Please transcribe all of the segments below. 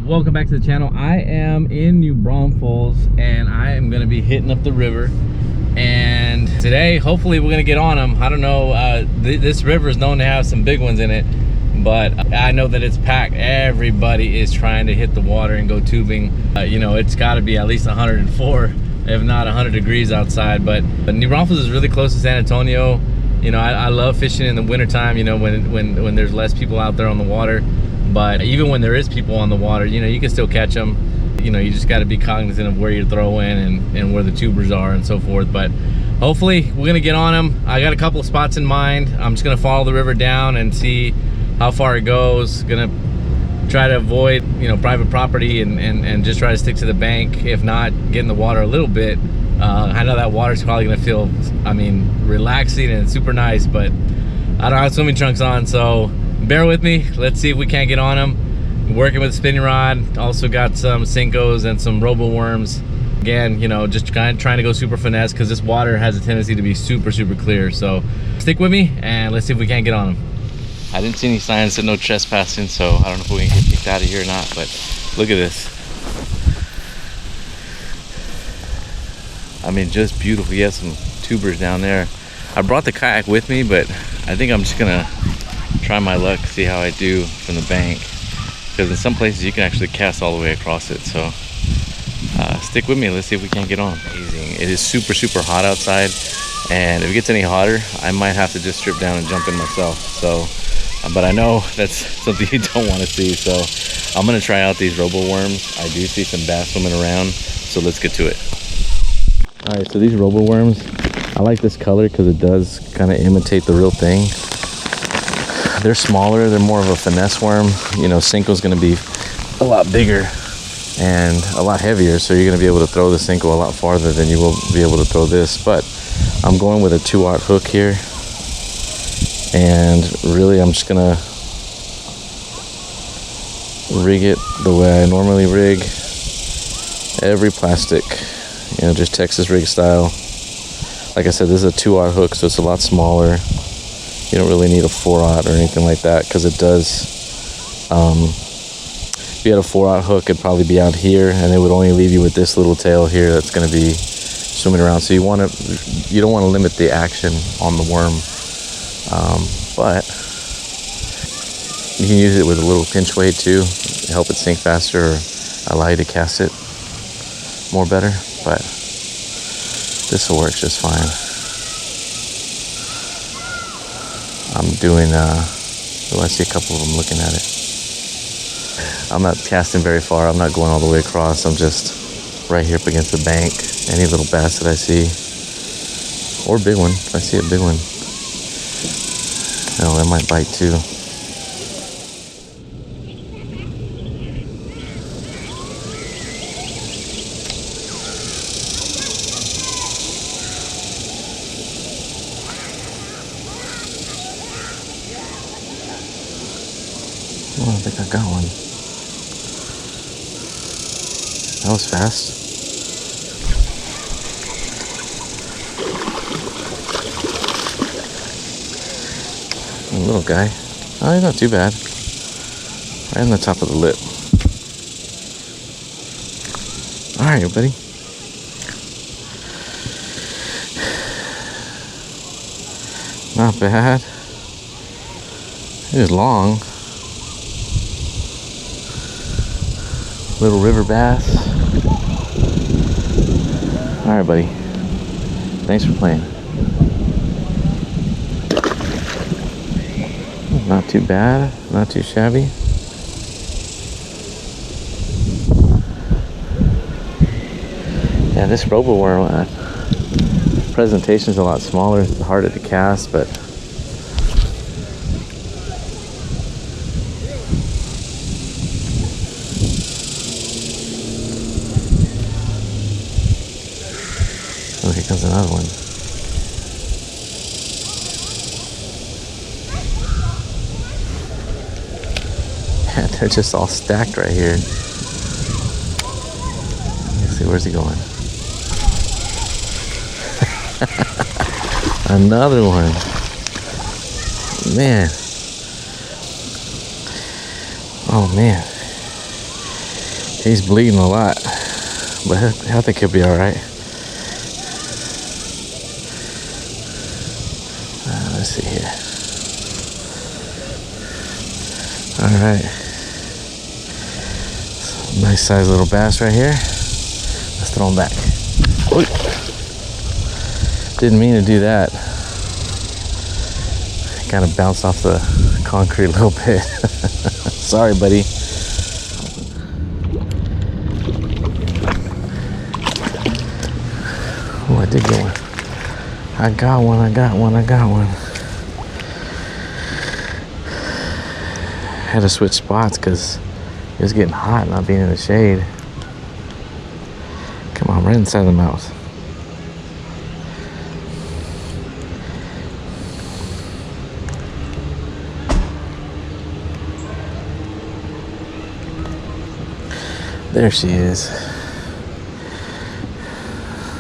Welcome back to the channel. I am in New Braunfels and I am going to be hitting up the river, and today hopefully we're going to get on them. I don't know, this river is known to have some big ones in it, but I know that it's packed. Everybody is trying to hit the water and go tubing. You know, it's got to be at least 104 if not 100 degrees outside, but New Braunfels is really close to San Antonio. You know, I love fishing in the wintertime, you know, when there's less people out there on the water. But even when there is people on the water, you know, you can still catch them. You know, you just got to be cognizant of where you throw in and where the tubers are and so forth. But hopefully we're gonna get on them. I got a couple of spots in mind. I'm just gonna follow the river down and see how far it goes. Gonna try to avoid, you know, private property and just try to stick to the bank. If not, get in the water a little bit. I know that water's probably gonna feel, I mean, relaxing and super nice, but I don't have swimming trunks on, so bear with me. Let's see if we can't get on them. Working with a spinning rod. Also got some Cincos and some robo worms. Again, you know, just kind of trying to go super finesse because this water has a tendency to be super clear. So stick with me and let's see if we can't get on them. I didn't see any signs of no trespassing, so I don't know if we can get kicked out of here or not, but look at this. I mean, just beautiful. He has some tubers down there. I brought the kayak with me, but I think I'm just gonna try my luck, see how I do from the bank, because in some places you can actually cast all the way across it. So stick with me, let's see if we can't get on. Amazing. It is super hot outside, and if it gets any hotter I might have to just strip down and jump in myself. So but I know that's something you don't want to see, so I'm gonna try out these robo worms. I do see some bass swimming around, so let's get to it. All right, so these robo worms, I like this color because it does kind of imitate the real thing. They're smaller, they're more of a finesse worm. You know, Cinco's gonna be a lot bigger and a lot heavier, so you're gonna be able to throw the Cinco a lot farther than you will be able to throw this. But I'm going with a 2/0 hook here, and really I'm just gonna rig it the way I normally rig every plastic, you know, just Texas rig style. Like I said, this is a 2/0 hook, so it's a lot smaller. You don't really need a 4/0 or anything like that, because it does, if you had a 4/0 hook, it'd probably be out here and it would only leave you with this little tail here that's going to be swimming around. So you don't want to limit the action on the worm, but you can use it with a little pinch weight too to help it sink faster or allow you to cast it more better, but this will work just fine. I'm doing, oh, I see a couple of them looking at it. I'm not casting very far. I'm not going all the way across. I'm just right here up against the bank. Any little bass that I see, or big one, if I see a big one. Oh, that might bite too. Oh, I think I got one. That was fast. A little guy. Oh, he's not too bad. Right on the top of the lip. All right, buddy. Not bad. It is long. Little river bass. All right, buddy. Thanks for playing. Not too bad, not too shabby. Yeah, this robo worm presentation is a lot smaller. It's harder to cast, but oh, here comes another one. Man, they're just all stacked right here. Let's see, where's he going? Another one. Man. Oh man. He's bleeding a lot, but I think he'll be all right. Let's see here. All right. Nice size little bass right here. Let's throw him back. Oy. Didn't mean to do that. Kind of bounced off the concrete a little bit. Sorry, buddy. Oh, I did get one. I got one. Had to switch spots because it was getting hot not being in the shade. Come on, right inside the mouth. There she is.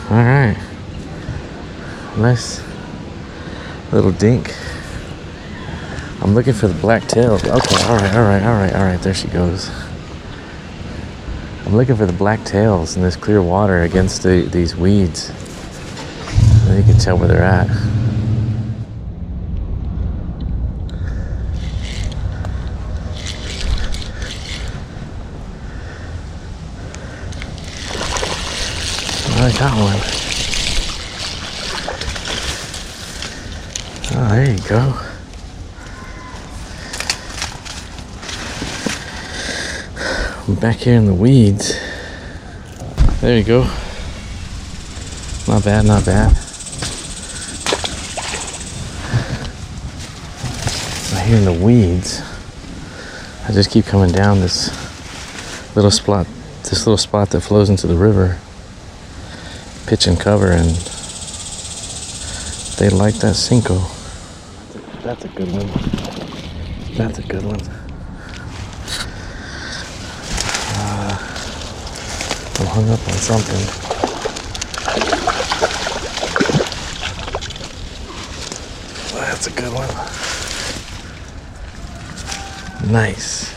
All right. Nice little dink. I'm looking for the black tails. Okay, all right. There she goes. I'm looking for the black tails in this clear water against these weeds. And you can tell where they're at. I got one. Oh, there you go. I'm back here in the weeds. There you go. Not bad. Right here in the weeds. I just keep coming down this little spot that flows into the river. Pitch and cover, and they like that Cinco. That's a good one. I'm hung up on something. That's a good one. Nice.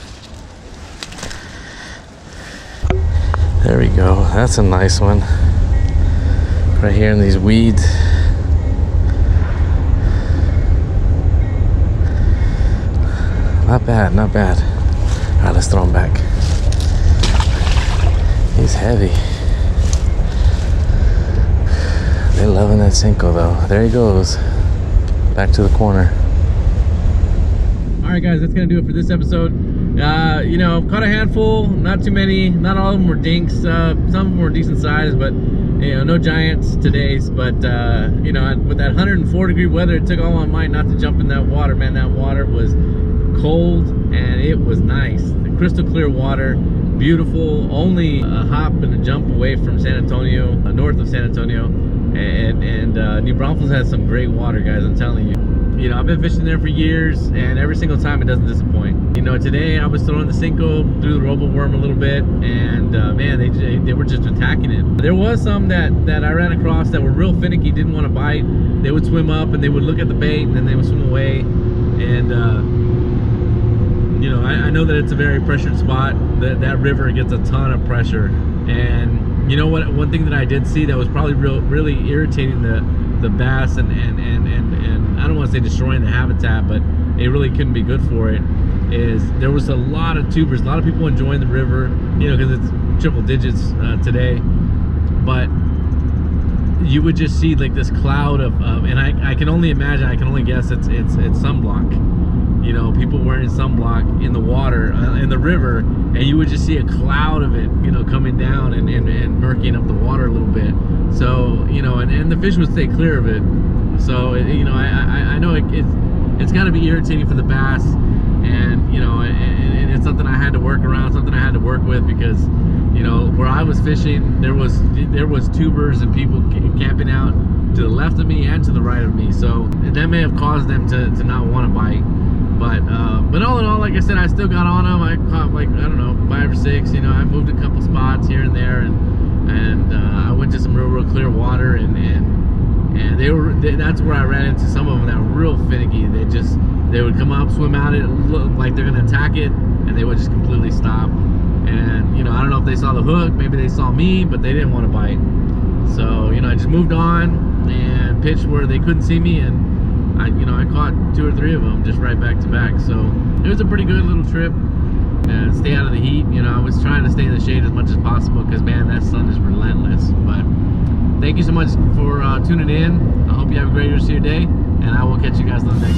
There we go. That's a nice one. Right here in these weeds. Not bad. All right, let's throw him back. He's heavy. They're loving that Cinco though. There he goes. Back to the corner. All right, guys, that's gonna do it for this episode. You know, caught a handful, not too many. Not all of them were dinks. Some of them were decent size, but you know, no giants today. But you know, with that 104-degree weather, it took all my might not to jump in that water. Man, that water was cold and it was nice. The crystal clear water, beautiful. Only a hop and a jump away from San Antonio, north of San Antonio, and New Braunfels has some great water, guys. I'm telling you. You know, I've been fishing there for years, and every single time it doesn't disappoint. You know, today I was throwing the Cinco through the robo worm a little bit, and man, they were just attacking it. There was some that I ran across that were real finicky, didn't want to bite. They would swim up and they would look at the bait, and then they would swim away. And you know, I know that it's a very pressured spot. That river gets a ton of pressure, and you know what? One thing that I did see that was probably really irritating the bass and I don't want to say destroying the habitat, but it really couldn't be good for it, is there was a lot of tubers, a lot of people enjoying the river, you know, because it's triple digits today, but you would just see like this cloud of and I can only imagine, I can only guess it's sunblock. You know, people wearing sunblock in the water, in the river, and you would just see a cloud of it, you know, coming down and murking up the water a little bit. So, you know, and the fish would stay clear of it. So, you know, I know it's got to be irritating for the bass, and, you know, and it's something I had to work around, something I had to work with, because, you know, where I was fishing, there was tubers and people camping out to the left of me and to the right of me. So that may have caused them to not want to bite. But all in all, like I said, I still got on them. I caught like, I don't know, 5 or 6. You know, I moved a couple spots here and there, and I went to some real clear water, and that's where I ran into some of them that were real finicky. They would come up, swim out, it looked like they're gonna attack it, and they would just completely stop. And, you know, I don't know if they saw the hook, maybe they saw me, but they didn't want to bite. So, you know, I just moved on and pitched where they couldn't see me, and I caught 2 or 3 of them just right back to back. So it was a pretty good little trip. And stay out of the heat. You know, I was trying to stay in the shade as much as possible because, man, that sun is relentless. But thank you so much for tuning in. I hope you have a great rest of your day, and I will catch you guys on the next